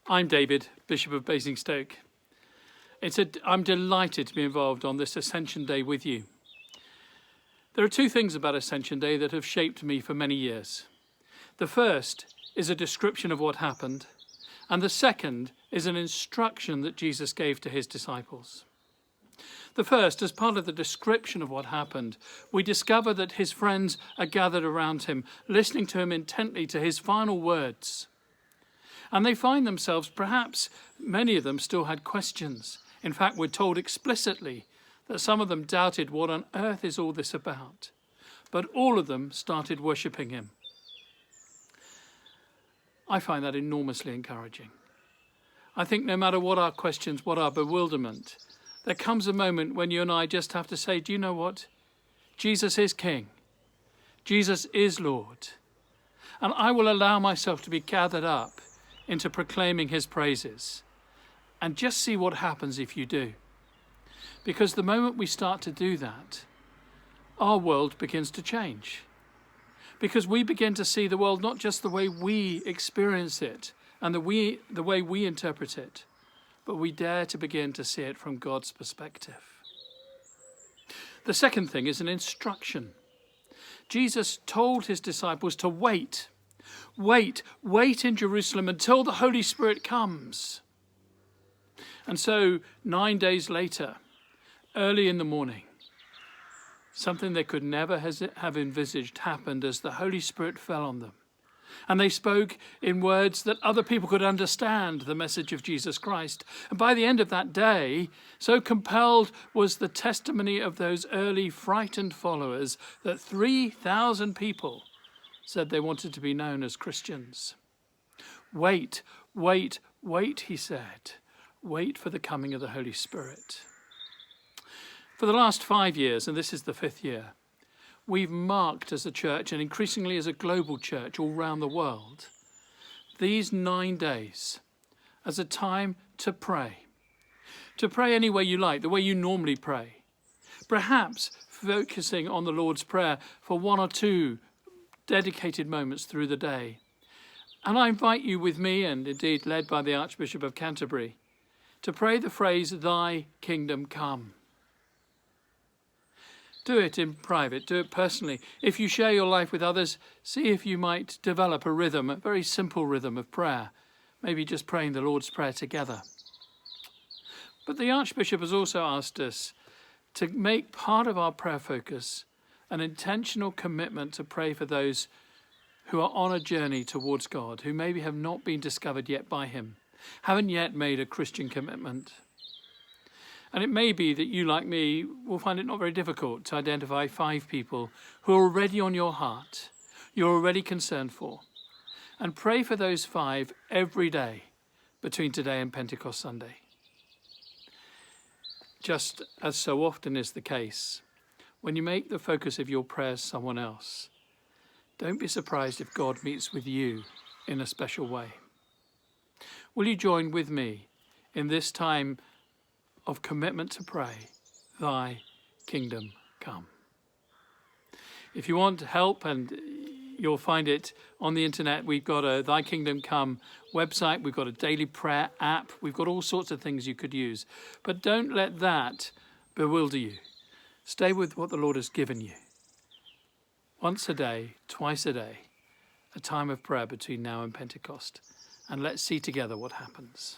I'm David, Bishop of Baskingstoke. I'm delighted to be involved on this Ascension Day with you. There are two things about Ascension Day that have shaped me for many years. The first is a description of what happened, and the second is an instruction that Jesus gave to his disciples. The first, as part of the description of what happened, we discover that his friends are gathered around him, listening to him intently to his final words. And they find themselves, perhaps many of them still had questions. In fact, we're told explicitly that some of them doubted what on earth is all this about. But all of them started worshipping him. I find that enormously encouraging. I think no matter what our questions, what our bewilderment, there comes a moment when you and I just have to say, do you know what? Jesus is King. Jesus is Lord. And I will allow myself to be gathered up into proclaiming his praises. And just see what happens if you do. Because the moment we start to do that, our world begins to change. Because we begin to see the world not just the way we experience it and the way we interpret it, but we dare to begin to see it from God's perspective. The second thing is an instruction. Jesus told his disciples to wait in Jerusalem until the Holy Spirit comes. And so 9 days later, early in the morning, something they could never have envisaged happened as the Holy Spirit fell on them. And they spoke in words that other people could understand the message of Jesus Christ. And by the end of that day, so compelled was the testimony of those early frightened followers that 3,000 people said they wanted to be known as Christians. Wait, he said. Wait for the coming of the Holy Spirit. For the last 5 years, and this is the 5th year, we've marked as a church, and increasingly as a global church all around the world, these 9 days as a time to pray. To pray any way you like, the way you normally pray. Perhaps focusing on the Lord's Prayer for 1 or 2 dedicated moments through the day. And I invite you with me, and indeed led by the Archbishop of Canterbury, to pray the phrase, "Thy kingdom come." Do it in private, do it personally. If you share your life with others, see if you might develop a rhythm, a very simple rhythm of prayer, maybe just praying the Lord's Prayer together. But the Archbishop has also asked us to make part of our prayer focus an intentional commitment to pray for those who are on a journey towards God, who maybe have not been discovered yet by him, haven't yet made a Christian commitment. And it may be that you, like me, will find it not very difficult to identify 5 people who are already on your heart, you're already concerned for. And pray for those 5 every day between today and Pentecost Sunday. Just as so often is the case, when you make the focus of your prayers someone else, don't be surprised if God meets with you in a special way. Will you join with me in this time of commitment to pray, "Thy kingdom come"? If you want help, and you'll find it on the internet, we've got a Thy Kingdom Come website, we've got a daily prayer app, we've got all sorts of things you could use. But don't let that bewilder you. Stay with what the Lord has given you. Once a day, twice a day, a time of prayer between now and Pentecost. And let's see together what happens.